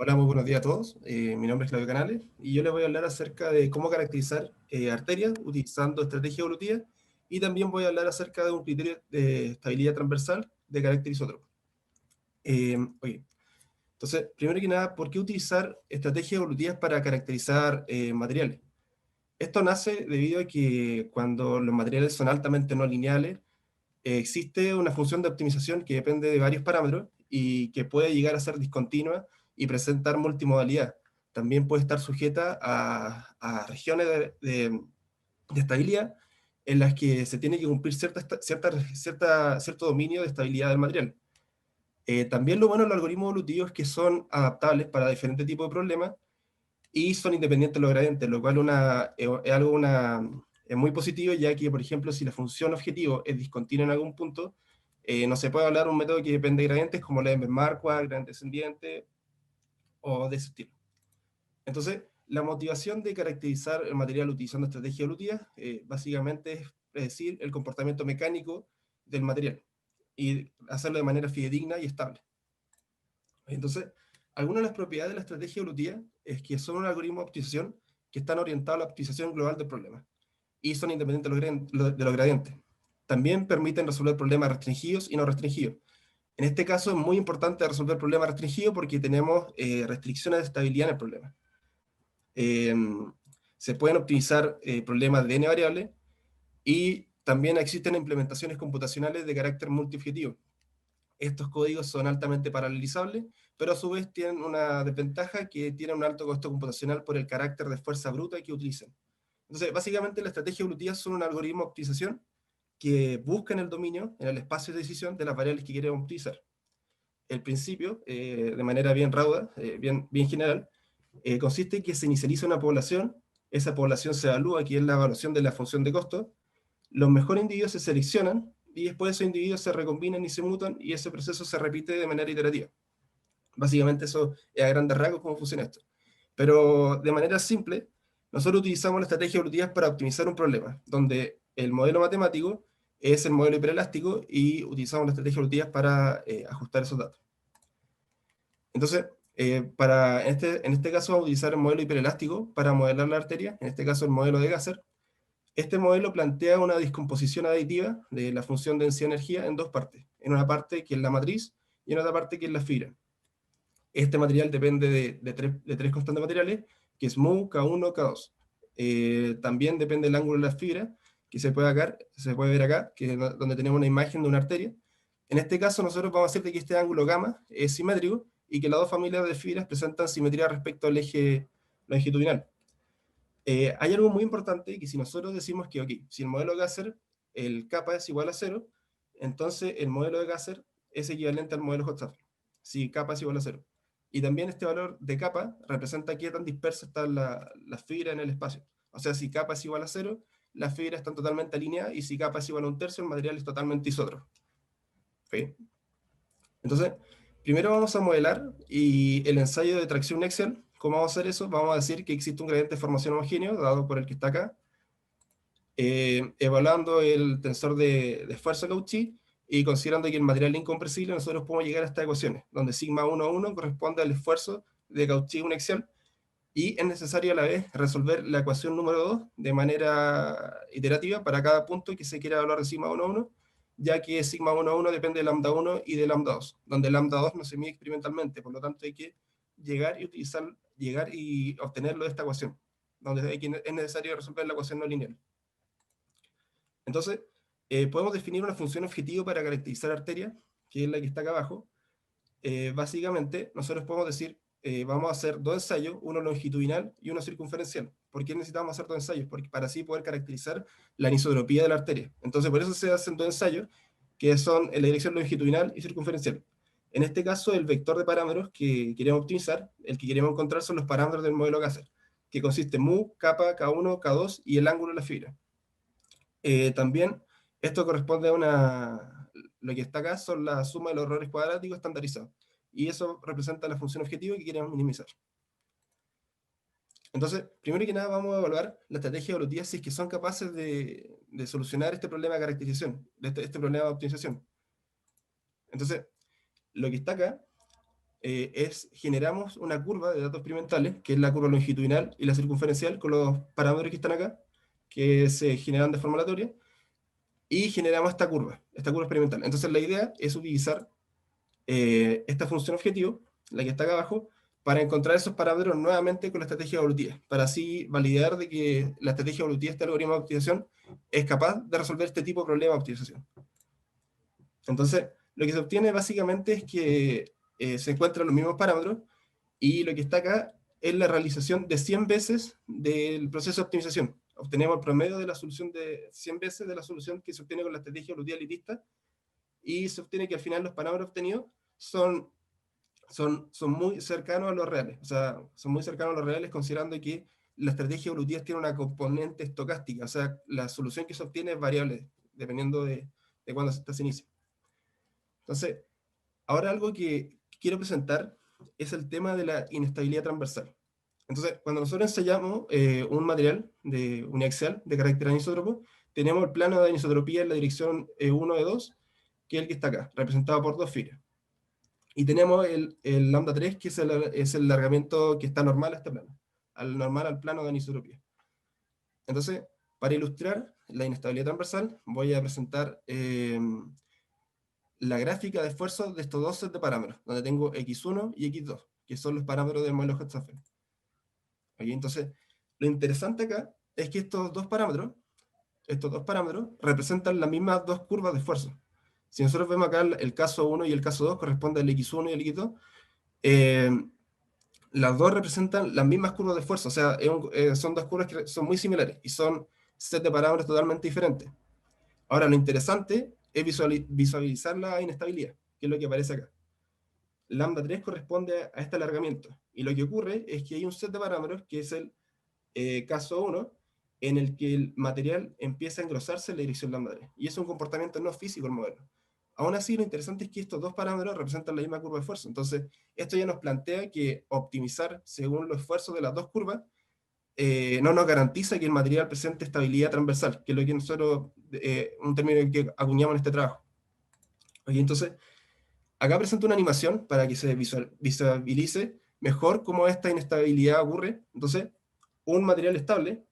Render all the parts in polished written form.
Hola, muy buenos días a todos. Mi nombre es Claudio Canales y yo les voy a hablar acerca de cómo caracterizar arterias utilizando estrategia evolutiva y también voy a hablar acerca de un criterio de estabilidad transversal de carácter isótropo. Oye, entonces, primero que nada, ¿por qué utilizar estrategias evolutivas para caracterizar materiales? Esto nace debido a que cuando los materiales son altamente no lineales, existe una función de optimización que depende de varios parámetros y que puede llegar a ser discontinua y presentar multimodalidad. También puede estar sujeta a regiones de estabilidad en las que se tiene que cumplir cierto dominio de estabilidad del material. También lo bueno de los algoritmos evolutivos es que son adaptables para diferentes tipos de problemas y son independientes de los gradientes, lo cual es muy positivo, ya que, por ejemplo, si la función objetivo es discontinua en algún punto, no se puede hablar de un método que depende de gradientes como la de Marquardt, gradiente descendiente o de ese estilo. Entonces, la motivación de caracterizar el material utilizando estrategias evolutivas básicamente es predecir el comportamiento mecánico del material y hacerlo de manera fidedigna y estable. Entonces, algunas de las propiedades de la estrategia evolutiva es que son un algoritmo de optimización que están orientados a la optimización global del problema y son independientes de los gradientes. También permiten resolver problemas restringidos y no restringidos. En este caso es muy importante resolver problemas restringidos porque tenemos restricciones de estabilidad en el problema. Eh, Se pueden optimizar problemas de n variables y también existen implementaciones computacionales de carácter multiobjetivo. Estos códigos son altamente paralelizables, pero a su vez tienen una desventaja que tienen un alto costo computacional por el carácter de fuerza bruta que utilizan. Entonces, básicamente, la estrategia evolutiva son un algoritmo de optimización que busca en el dominio, en el espacio de decisión de las variables que queremos optimizar. El principio, de manera bien rauda, bien general, consiste en que se inicializa una población, esa población se evalúa, que es la evaluación de la función de costo, los mejores individuos se seleccionan y después esos individuos se recombinan y se mutan y ese proceso se repite de manera iterativa. Básicamente eso es a grandes rasgos cómo funciona esto. Pero de manera simple, nosotros utilizamos la estrategia evolutiva para optimizar un problema, donde el modelo matemático es el modelo hiperelástico y utilizamos la estrategia evolutiva para ajustar esos datos. Entonces, en este caso vamos a utilizar el modelo hiperelástico para modelar la arteria, en este caso el modelo de Gasser. Este modelo plantea una discomposición aditiva de la función densidad-energía en dos partes. En una parte que es la matriz y en otra parte que es la fibra. Este material depende de tres constantes materiales, que es mu, K1, K2. También depende del ángulo de la fibra, que se puede ver acá, que es donde tenemos una imagen de una arteria. En este caso nosotros vamos a hacer de que este ángulo gamma es simétrico y que las dos familias de fibras presentan simetría respecto al eje longitudinal. Hay algo muy importante que si nosotros decimos que, ok, si el modelo de Gasser, el kappa es igual a 0, entonces el modelo de Gasser es equivalente al modelo Hotzaff, si kappa es igual a 0. Y también este valor de kappa representa qué tan dispersa está la fibra en el espacio. O sea, si kappa es igual a 0, las fibras están totalmente alineadas, y si kappa es igual a un tercio, el material es totalmente isótropo. ¿Sí? Entonces, primero vamos a modelar y el ensayo de tracción Excel. ¿Cómo vamos a hacer eso? Vamos a decir que existe un gradiente de formación homogéneo, dado por el que está acá, evaluando el tensor de esfuerzo Cauchy y considerando que el material es incompresible, nosotros podemos llegar a estas ecuaciones, donde sigma 1,1 corresponde al esfuerzo de Cauchy un axial, y es necesario a la vez resolver la ecuación número 2 de manera iterativa para cada punto que se quiera evaluar de sigma 1,1, ya que sigma 1,1 depende de lambda 1 y de lambda 2, donde lambda 2 no se mide experimentalmente, por lo tanto hay que llegar y obtenerlo de esta ecuación, donde es necesario resolver la ecuación no lineal. Entonces, podemos definir una función objetivo para caracterizar arteria, que es la que está acá abajo. Básicamente, nosotros podemos decir, vamos a hacer dos ensayos, uno longitudinal y uno circunferencial. ¿Por qué necesitamos hacer dos ensayos? Porque para así poder caracterizar la anisotropía de la arteria. Entonces, por eso se hacen dos ensayos, que son en la dirección longitudinal y circunferencial. En este caso, el vector de parámetros que queremos optimizar, el que queremos encontrar, son los parámetros del modelo Gasser, que consiste en mu, kappa, K1, K2 y el ángulo de la fibra. También esto corresponde a lo que está acá son la suma de los errores cuadráticos estandarizados. Y eso representa la función objetivo que queremos minimizar. Entonces, primero que nada vamos a evaluar la estrategia evolutiva si es que son capaces de solucionar este problema de caracterización, este problema de optimización. Entonces, lo que está acá generamos una curva de datos experimentales, que es la curva longitudinal y la circunferencial, con los parámetros que están acá, que se generan de forma aleatoria, y generamos esta curva experimental. Entonces la idea es utilizar esta función objetivo, la que está acá abajo, para encontrar esos parámetros nuevamente con la estrategia evolutiva, para así validar de que la estrategia evolutiva, este algoritmo de optimización, es capaz de resolver este tipo de problema de optimización. Entonces, lo que se obtiene básicamente es que se encuentran los mismos parámetros, y lo que está acá es la realización de 100 veces del proceso de optimización. Obtenemos el promedio de la solución de 100 veces de la solución que se obtiene con la estrategia evolutiva elitista, y se obtiene que al final los parámetros obtenidos son muy cercanos a los reales. O sea, son muy cercanos a los reales considerando que la estrategia evolutiva tiene una componente estocástica. O sea, la solución que se obtiene es variable dependiendo de cuándo se inicia. Entonces, ahora algo que quiero presentar es el tema de la inestabilidad transversal. Entonces, cuando nosotros ensayamos un material uniaxial de carácter anisótropo, tenemos el plano de anisotropía en la dirección 1 de 2, que es el que está acá, representado por dos fibras. Y tenemos el lambda 3, que es el alargamiento que está normal a este plano, normal al plano de anisotropía. Entonces, para ilustrar la inestabilidad transversal, voy a presentar la gráfica de esfuerzo de estos dos sets de parámetros, donde tengo x1 y x2, que son los parámetros del modelo Hertzhausen. Entonces, lo interesante acá es que estos dos parámetros representan las mismas dos curvas de esfuerzo. Si nosotros vemos acá el caso 1 y el caso 2, corresponde al x1 y al x2, las dos representan las mismas curvas de esfuerzo, o sea, son dos curvas que son muy similares, y son set de parámetros totalmente diferentes. Ahora, lo interesante es visualizar la inestabilidad, que es lo que aparece acá. Lambda 3 corresponde a este alargamiento, y lo que ocurre es que hay un set de parámetros, que es el caso 1, en el que el material empieza a engrosarse en la dirección lambda 3, y es un comportamiento no físico el modelo. Aún así, lo interesante es que estos dos parámetros representan la misma curva de esfuerzo. Entonces, esto ya nos plantea que optimizar según los esfuerzos de las dos curvas no nos garantiza que el material presente estabilidad transversal, que es lo que nosotros, un término que acuñamos en este trabajo. Oye, entonces, acá presento una animación para que se visualice mejor cómo esta inestabilidad ocurre. Entonces, un material estable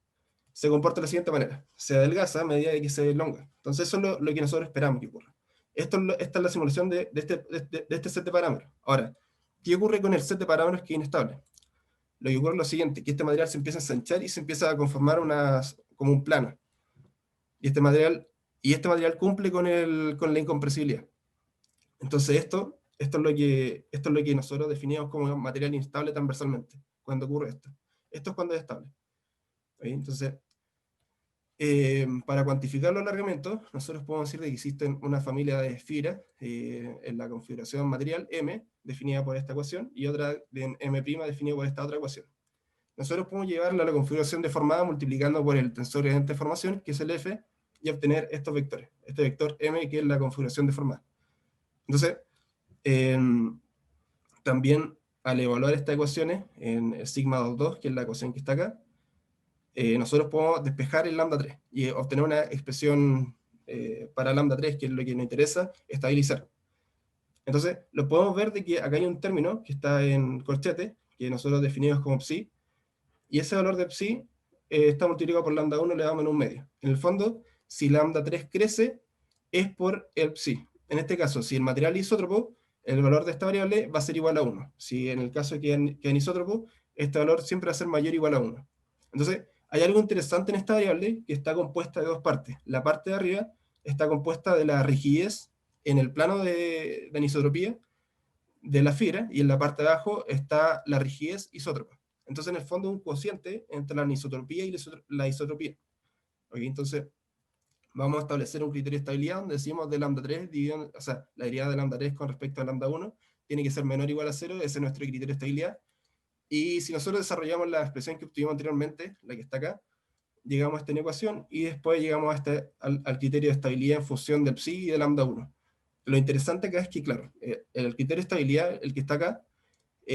se comporta de la siguiente manera: se adelgaza a medida que se elonga. Entonces, eso es lo que nosotros esperamos que ocurra. Esta es la simulación de este set de parámetros. Ahora, ¿qué ocurre con el set de parámetros que es inestable? Lo que ocurre es lo siguiente: que este material se empieza a ensanchar y se empieza a conformar como un plano. Y este material cumple con la incompresibilidad. Entonces esto es lo que nosotros definimos como material inestable transversalmente, cuando ocurre esto. Esto es cuando es estable. ¿Sí? Entonces, para cuantificar los alargamientos, nosotros podemos decir que existen una familia de fibras en la configuración material M, definida por esta ecuación, y otra de M' definida por esta otra ecuación. Nosotros podemos llevarla a la configuración deformada multiplicando por el tensor de deformación, que es el F, y obtener estos vectores. Este vector M, que es la configuración deformada. Entonces, también al evaluar estas ecuaciones en el sigma 2, que es la ecuación que está acá, nosotros podemos despejar el lambda 3 y obtener una expresión para lambda 3, que es lo que nos interesa, estabilizar. Entonces, lo podemos ver de que acá hay un término que está en corchete, que nosotros definimos como psi, y ese valor de psi está multiplicado por lambda 1, le damos en un medio. En el fondo, si lambda 3 crece, es por el psi. En este caso, si el material es isótropo, el valor de esta variable va a ser igual a 1. Si en el caso que es anisótropo, este valor siempre va a ser mayor o igual a 1. Entonces, hay algo interesante en esta variable, que está compuesta de dos partes. La parte de arriba está compuesta de la rigidez en el plano de anisotropía de la fibra, y en la parte de abajo está la rigidez isótropa. Entonces, en el fondo, es un cociente entre la anisotropía y la isotropía. ¿Okay? Entonces, vamos a establecer un criterio de estabilidad donde decimos de lambda 3, o sea, la derivada de lambda 3 con respecto a lambda 1 tiene que ser menor o igual a 0, ese es nuestro criterio de estabilidad. Y si nosotros desarrollamos la expresión que obtuvimos anteriormente, la que está acá, llegamos a esta ecuación, y después llegamos al criterio de estabilidad en función del psi y de lambda 1. Lo interesante acá es que, claro, el criterio de estabilidad, el que está acá,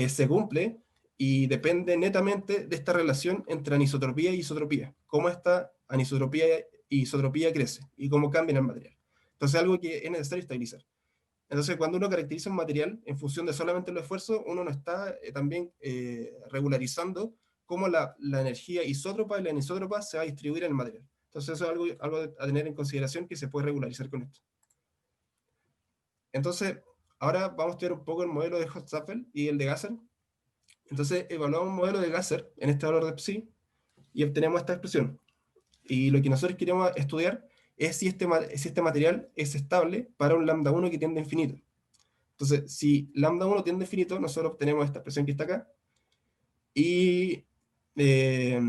se cumple y depende netamente de esta relación entre anisotropía y isotropía. Cómo esta anisotropía y isotropía crece y cómo cambian el material. Entonces, algo que es necesario estabilizar. Entonces, cuando uno caracteriza un material en función de solamente el esfuerzo, uno no está también regularizando cómo la energía isótropa y la anisótropa se va a distribuir en el material. Entonces, eso es algo a tener en consideración que se puede regularizar con esto. Entonces, ahora vamos a estudiar un poco el modelo de Hotzaffel y el de Gasser. Entonces, evaluamos un modelo de Gasser en este valor de psi y obtenemos esta expresión. Y lo que nosotros queremos estudiar es si este material es estable para un lambda 1 que tiende a infinito. Entonces, si lambda 1 tiende a infinito, nosotros obtenemos esta expresión que está acá. Y, eh,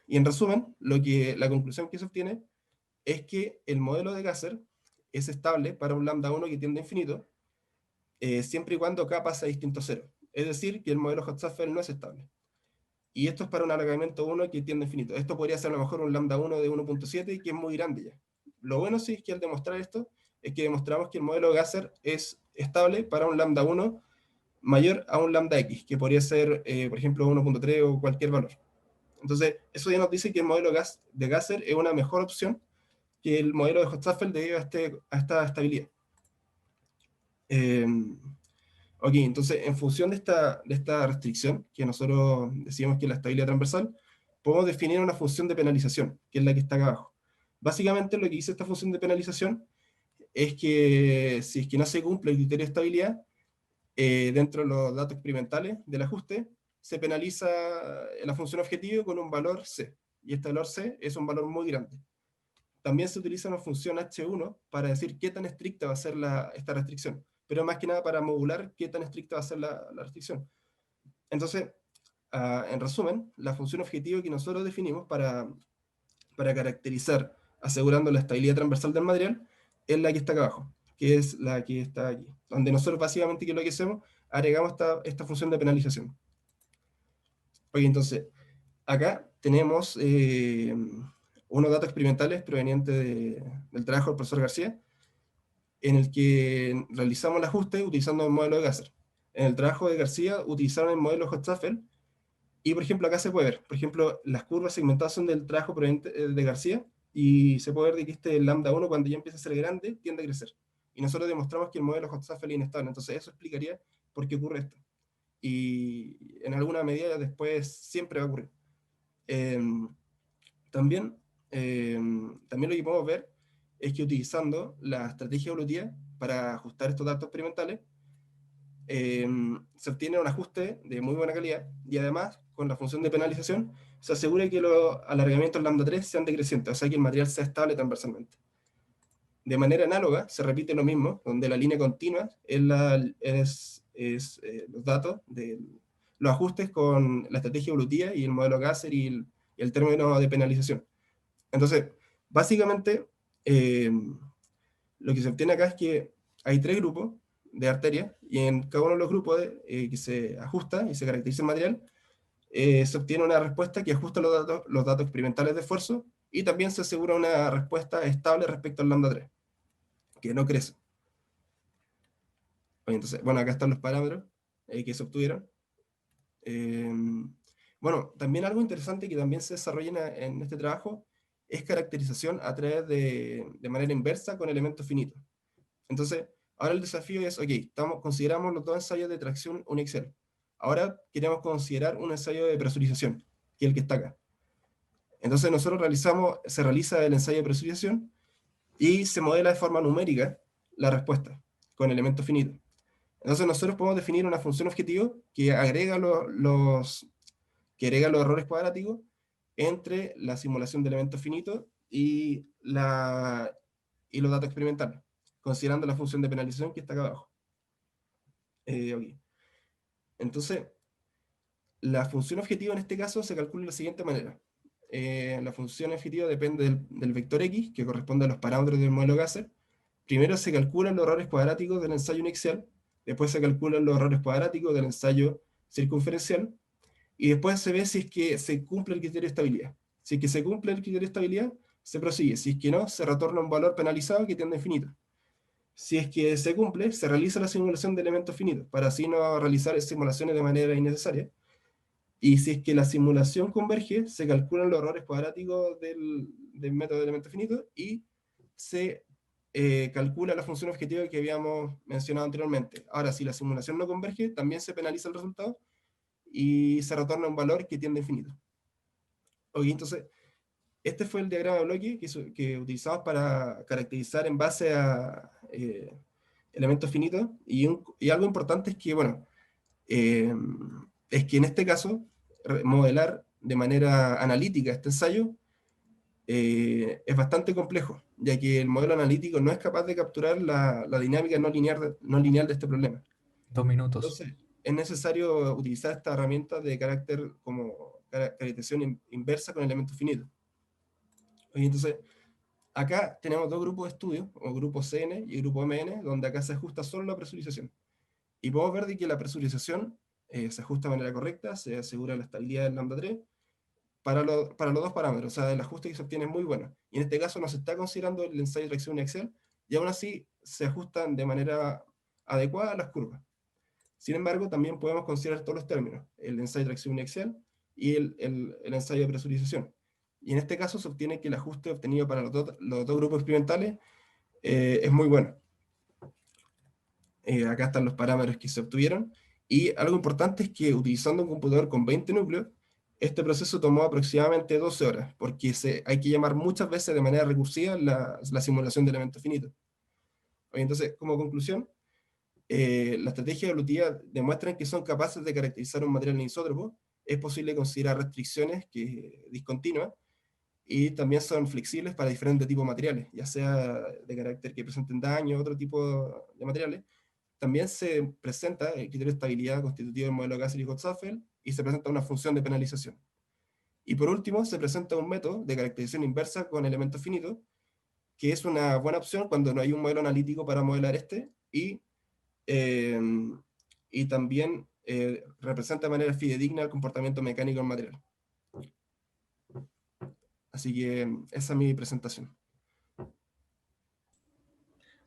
y en resumen, la conclusión que se obtiene es que el modelo de Gasser es estable para un lambda 1 que tiende a infinito, siempre y cuando k pasa distinto a 0. Es decir, que el modelo Hotzaffel no es estable. Y esto es para un alargamiento 1 que tiende a infinito. Esto podría ser a lo mejor un lambda 1 de 1.7, que es muy grande ya. Lo bueno sí es que al demostrar esto, es que demostramos que el modelo Gasser es estable para un lambda 1 mayor a un lambda x, que podría ser, por ejemplo, 1.3 o cualquier valor. Entonces, eso ya nos dice que el modelo de Gasser es una mejor opción que el modelo de Hotzaffel debido a esta estabilidad. Ok, entonces, en función de esta restricción, que nosotros decimos que es la estabilidad transversal, podemos definir una función de penalización, que es la que está acá abajo. Básicamente, lo que dice esta función de penalización es que si es que no se cumple el criterio de estabilidad, dentro de los datos experimentales del ajuste, se penaliza la función objetivo con un valor C. Y este valor C es un valor muy grande. También se utiliza una función H1 para decir qué tan estricta va a ser esta restricción, pero más que nada para modular qué tan estricta va a ser la restricción. Entonces, en resumen, la función objetivo que nosotros definimos para caracterizar asegurando la estabilidad transversal del material es la que está acá abajo, que es la que está aquí, donde nosotros básicamente, ¿qué es lo que hacemos? Agregamos esta función de penalización. Oye, entonces, acá tenemos unos datos experimentales provenientes del trabajo del profesor García, en el que realizamos el ajuste utilizando el modelo de Gasser. En el trabajo de García utilizaron el modelo Hotzaffel, y por ejemplo acá se puede ver, por ejemplo, las curvas segmentadas son del trabajo proveniente de García, y se puede ver de que este lambda 1 cuando ya empieza a ser grande tiende a crecer. Y nosotros demostramos que el modelo Hotzaffel es inestable, entonces eso explicaría por qué ocurre esto. Y en alguna medida después siempre va a ocurrir. Eh, también, eh, también lo que podemos ver es que utilizando la estrategia evolutiva para ajustar estos datos experimentales, eh, se obtiene un ajuste de muy buena calidad y además, con la función de penalización, se asegura que los alargamientos lambda 3 sean decrecientes, o sea que el material sea estable transversalmente. De manera análoga, se repite lo mismo, donde la línea continua es los datos de los ajustes con la estrategia evolutiva y el modelo Gasser y el término de penalización. Entonces, básicamente, eh, lo que se obtiene acá es que hay tres grupos de arterias y en cada uno de los grupos que se ajusta y se caracteriza el material, se obtiene una respuesta que ajusta los datos experimentales de esfuerzo y también se asegura una respuesta estable respecto al lambda 3, que no crece. Entonces, bueno, acá están los parámetros que se obtuvieron. Eh, bueno, también algo interesante que también se desarrolla en este trabajo es caracterización a través de manera inversa con elementos finitos. Entonces, ahora el desafío es, ok, consideramos los dos ensayos de tracción uniaxial. Ahora queremos considerar un ensayo de presurización, que es el que está acá. Entonces nosotros se realiza el ensayo de presurización y se modela de forma numérica la respuesta con elementos finitos. Entonces nosotros podemos definir una función objetivo que agrega que agrega los errores cuadráticos entre la simulación de elementos finitos y los datos experimentales, considerando la función de penalización que está acá abajo. Okay. Entonces, la función objetiva en este caso se calcula de la siguiente manera. La función objetiva depende del vector x, que corresponde a los parámetros del modelo Gasser. Primero se calculan los errores cuadráticos del ensayo uniaxial, después se calculan los errores cuadráticos del ensayo circunferencial, y después se ve si es que se cumple el criterio de estabilidad. Si es que se cumple el criterio de estabilidad, se prosigue. Si es que no, se retorna un valor penalizado que tiende a infinito. Si es que se cumple, se realiza la simulación de elementos finitos, para así no realizar simulaciones de manera innecesaria. Y si es que la simulación converge, se calculan los errores cuadráticos del método de elementos finitos y se calcula la función objetiva que habíamos mencionado anteriormente. Ahora, si la simulación no converge, también se penaliza el resultado y se retorna un valor que tiende a infinito. Ok, entonces, este fue el diagrama de bloque que utilizamos para caracterizar en base a elementos finitos. Y algo importante es que, bueno, es que en este caso, modelar de manera analítica este ensayo es bastante complejo, ya que el modelo analítico no es capaz de capturar la dinámica no lineal de este problema. 2 minutos. Entonces, es necesario utilizar esta herramienta de carácter como caracterización inversa con elementos finitos. Entonces, acá tenemos dos grupos de estudio, o grupo CN y grupo MN, donde acá se ajusta solo la presurización. Y podemos ver de que la presurización se ajusta de manera correcta, se asegura la estabilidad del lambda 3 para los dos parámetros, o sea, el ajuste que se obtiene es muy bueno. Y en este caso no se está considerando el ensayo de tracción uniaxial, y aún así se ajustan de manera adecuada a las curvas. Sin embargo, también podemos considerar todos los términos, el ensayo de tracción uniaxial y el ensayo de presurización. Y en este caso se obtiene que el ajuste obtenido para los dos grupos experimentales es muy bueno. Acá están los parámetros que se obtuvieron. Y algo importante es que utilizando un computador con 20 núcleos, este proceso tomó aproximadamente 12 horas, porque hay que llamar muchas veces de manera recursiva la simulación de elementos finitos. Entonces, como conclusión, la estrategia evolutiva demuestran que son capaces de caracterizar un material anisótropo. Es posible considerar restricciones discontinuas y también son flexibles para diferentes tipos de materiales, ya sea de carácter que presenten daño, otro tipo de materiales. También se presenta el criterio de estabilidad constitutivo del modelo Gasserick-Gottsafel y se presenta una función de penalización. Y por último, se presenta un método de caracterización inversa con elementos finitos, que es una buena opción cuando no hay un modelo analítico para modelar eh, y también representa de manera fidedigna el comportamiento mecánico del material. Así que esa es mi presentación.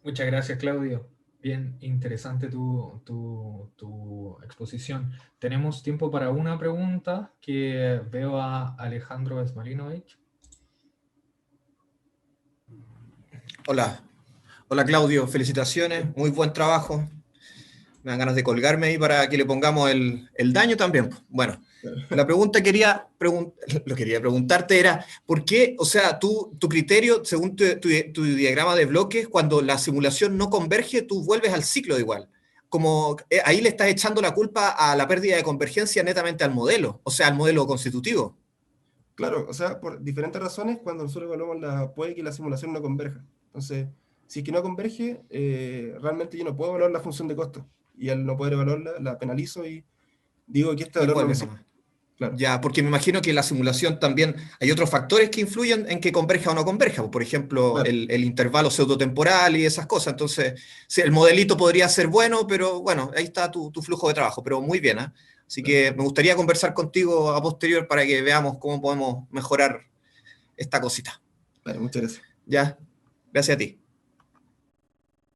Muchas gracias, Claudio. Bien interesante tu exposición. Tenemos tiempo para una pregunta que veo a Alejandro Vesmalinovich. Hola, hola Claudio, felicitaciones, muy buen trabajo. Me dan ganas de colgarme ahí para que le pongamos el daño también. Bueno, la pregunta lo quería preguntarte era, ¿por qué, o sea, tu criterio, según tu diagrama de bloques, cuando la simulación no converge, tú vuelves al ciclo de igual? Como ahí le estás echando la culpa a la pérdida de convergencia netamente al modelo, o sea, al modelo constitutivo. Claro, o sea, por diferentes razones, cuando nosotros evaluamos puede que la simulación no converja. Entonces, si es que no converge, realmente yo no puedo evaluar la función de costo. Y al no poder evaluarla, la penalizo y digo que este Y valor no me vuelves sirve. nomás. Claro, Ya, porque me imagino que en la simulación también hay otros factores que influyen en que converja o no converja. Por ejemplo, claro. el intervalo pseudotemporal y esas cosas. Entonces, sí, el modelito podría ser bueno, pero bueno, ahí está tu flujo de trabajo. Pero muy bien, ¿eh? Así Claro. que me gustaría conversar contigo a posterior para que veamos cómo podemos mejorar esta cosita. Vale, muchas gracias. Ya, gracias a ti.